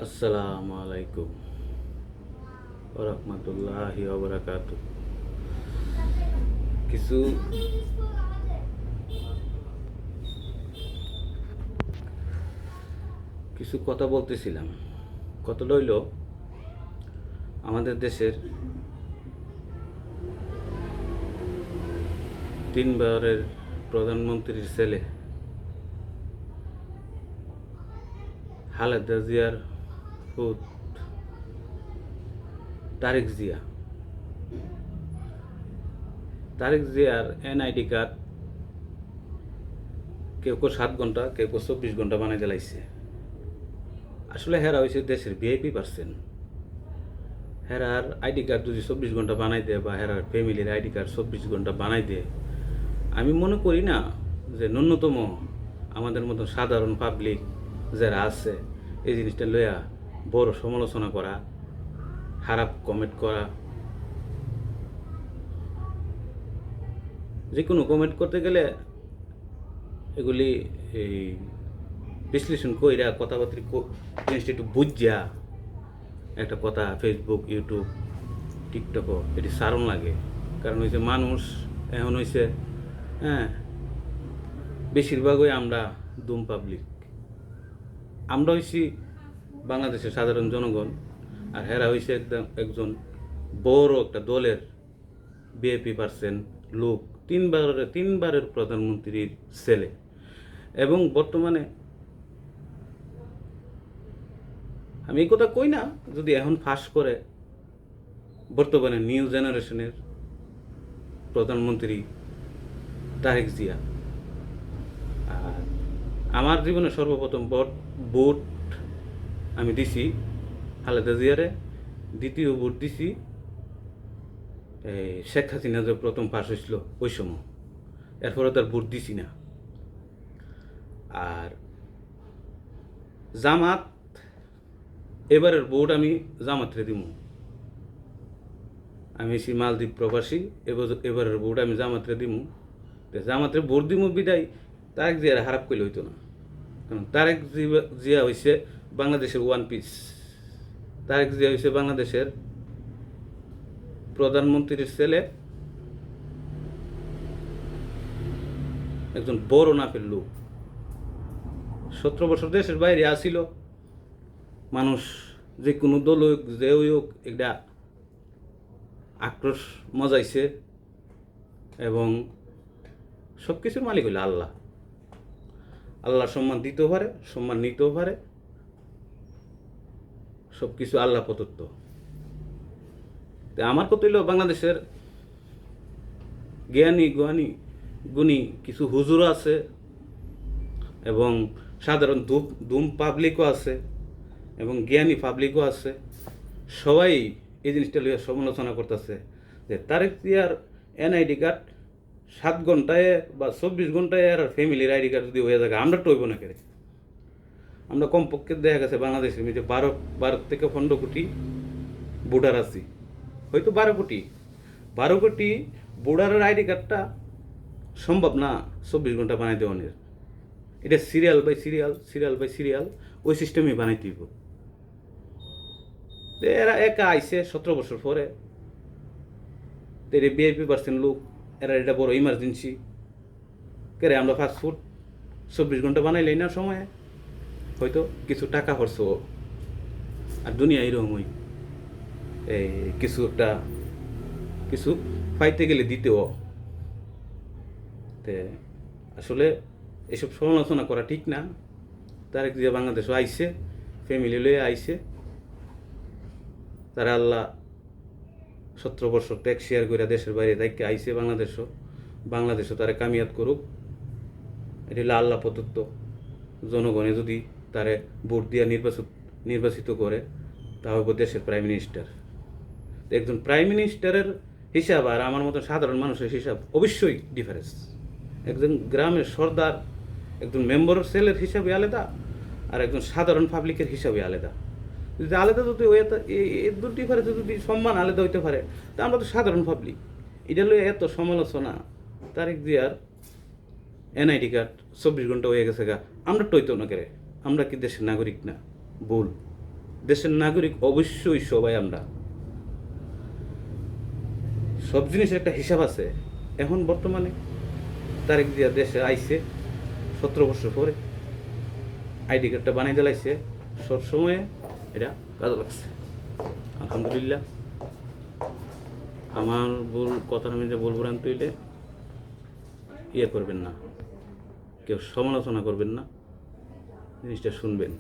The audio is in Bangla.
আসসালামু আলাইকুম ওরহমতুল্লাহি ওবরাকাতু। কিছু কিছু কথা বলতেছিলাম। কথাটা হইল, আমাদের দেশের তিনবারের প্রধানমন্ত্রীর ছেলে খালেদা জিয়ার ফুত তারেক জিয়া। তারেক জিয়ার এনআইডি কার্ড কেউ কেউ 7 ঘন্টা, কেউ কেউ 24 ঘন্টা বানাই দিলাইছে। আসলে হেরা হয়েছে দেশের ভিআইপি পার্সেন। হেরার আইডি কার্ড যদি 24 ঘন্টা বানাই দেয়, বা হেরার ফ্যামিলির আইডি কার্ড 24 ঘন্টা বানাই দেয়, আমি মনে করি না যে ন্যূনতম আমাদের মতো সাধারণ পাবলিক যারা আছে এই জিনিসটা লইয়া বড় সমালোচনা করা, খারাপ কমেন্ট করা, যে কোনো কমেন্ট করতে গেলে এগুলি এই বিশ্লেষণ কইরা কথাবার্তা জিনিসটা একটু বুঝা একটা কথা ফেসবুক, ইউটিউব, টিকটকও এটি সারণ লাগে। কারণ হয়েছে মানুষ এখন হয়েছে, হ্যাঁ, বেশিরভাগই আমরা দুম পাবলিক। আমরা হয়েছি বাংলাদেশের সাধারণ জনগণ, আর হেরা হয়েছে একজন বড় একটা দলের বিএপি পার্সেন লোক, তিনবারের প্রধানমন্ত্রীর ছেলে। এবং বর্তমানে আমি এই কথা কই না যদি এখন ফাঁস করে বর্তমানে নিউ জেনারেশনের প্রধানমন্ত্রী তারেক জিয়া। আর আমার জীবনে সর্বপ্রথম ভোট আমি দিছি খালেদা জিয়ারে, দ্বিতীয় ভোট দিছি শেখ হাসিনা যে প্রথম পাশ হয়েছিল ওই সময়। এরপরে তার ভোট দিছি না। আর জামাত, এবারের ভোট আমি জামাতরে দিব। আমি এসি মালদ্বীপ প্রবাসী, এবারের ভোট আমি জামাতরে দিব। জামাতরে ভোট দিব বিদায় তারেক জিয়ার খারাপ করলে হইতো না। কারণ তারেক জিয়া হয়েছে বাংলাদেশের ওয়ান পিস। তারেক জিয়া হয়েছে বাংলাদেশের প্রধানমন্ত্রীর ছেলে, একজন বড় নাপের লোক। 17 বছর দেশের বাইরে আসিল। মানুষ যে কোনো দল হোক, যে হোক, একটা আক্রোশ মজাইছে। এবং সব কিছুর মালিক হইল আল্লাহ। আল্লাহ সম্মান দিতেও পারে, সম্মান নিতেও পারে। সব কিছু আল্লাহ প্রদত্ত। আমার কথা হইল, বাংলাদেশের জ্ঞানী গুণী কিছু হুজুর আছে, এবং সাধারণ দুম পাবলিকও আছে, এবং জ্ঞানী পাবলিকও আছে। সবাই এই জিনিসটা লইয়া সমালোচনা করতেছে যে তারেক জিয়ার এনআইডি কার্ড 7 ঘন্টায় বা 24 ঘন্টায় আর ফ্যামিলির আইডি কার্ড যদি হয়ে থাকে, আমরা তো হইব না কেন? আমরা কমপক্ষে দেখা গেছে বাংলাদেশের মধ্যে 12 থেকে 15 কোটি ভোটার আছি, হয়তো 12 কোটি ভোটারের আইডি কার্ডটা সম্ভব না 24 ঘন্টা বানাই দেওয়ানের। এটা সিরিয়াল বাই সিরিয়াল ওই সিস্টেমে বানাই দিব। এরা একা আইসে 17 বছর পরে, এর বিআইপি পার্সেন লোক, এরা এটা বড় ইমার্জেন্সি কেরে আমরা ফাস্টফুড 24 ঘন্টা বানাইলেই না সময়ে, হয়তো কিছু টাকা খরচ। আর দুনিয়া এরকমই, এই কিছু পাইতে গেলে দিতেও। আসলে এসব সমালোচনা করা ঠিক না। তারেক জিয়া বাংলাদেশও আইসে, ফ্যামিলি লয়ে আইসে। তারা আল্লাহ 17 বছর ট্যাক্স শেয়ার করে দেশের বাইরে তাইকে আইসে বাংলাদেশও তারা কামিয়াত করুক। এটি হলো আল্লাহ প্রদত্ত। জনগণে যদি তারে ভোট দিয়া নির্বাচিত করে, তা হবে দেশের প্রাইম মিনিস্টার। একজন প্রাইম মিনিস্টারের হিসাব আর আমার মতো সাধারণ মানুষের হিসাব অবশ্যই ডিফারেন্স। একজন গ্রামের সর্দার, একজন মেম্বারের সেলের হিসাবে আলাদা, আর একজন সাধারণ পাবলিকের হিসাবে আলাদা। যদি আলাদা যদি এই দুটো ডিফারেন্সে যদি সম্মান আলাদা হইতে পারে, তা আমরা তো সাধারণ পাবলিক। এটা লইয়া এত সমালোচনা। তারেক জিয়ার এনআইডি কার্ড 24 ঘন্টা হয়ে গেছে গা, আমরা টইতো না কেরে? আমরা কি দেশের নাগরিক না? ভুল। দেশের নাগরিক অবশ্যই সবাই আমরা। সব জিনিসের একটা হিসাব আছে। এখন বর্তমানে তারেক জিয়া দেশে আইছে 17 বছর পরে, আইডি কার্ডটা বানাই দিলাইছে, সব সময়ে এটা কাজে লাগছে। আলহামদুলিল্লাহ। আমার কথার আমি যে বলবো রান তৈলে ইয়ে করবেন না, কেউ সমালোচনা করবেন না, জিনিসটা শুনবেন।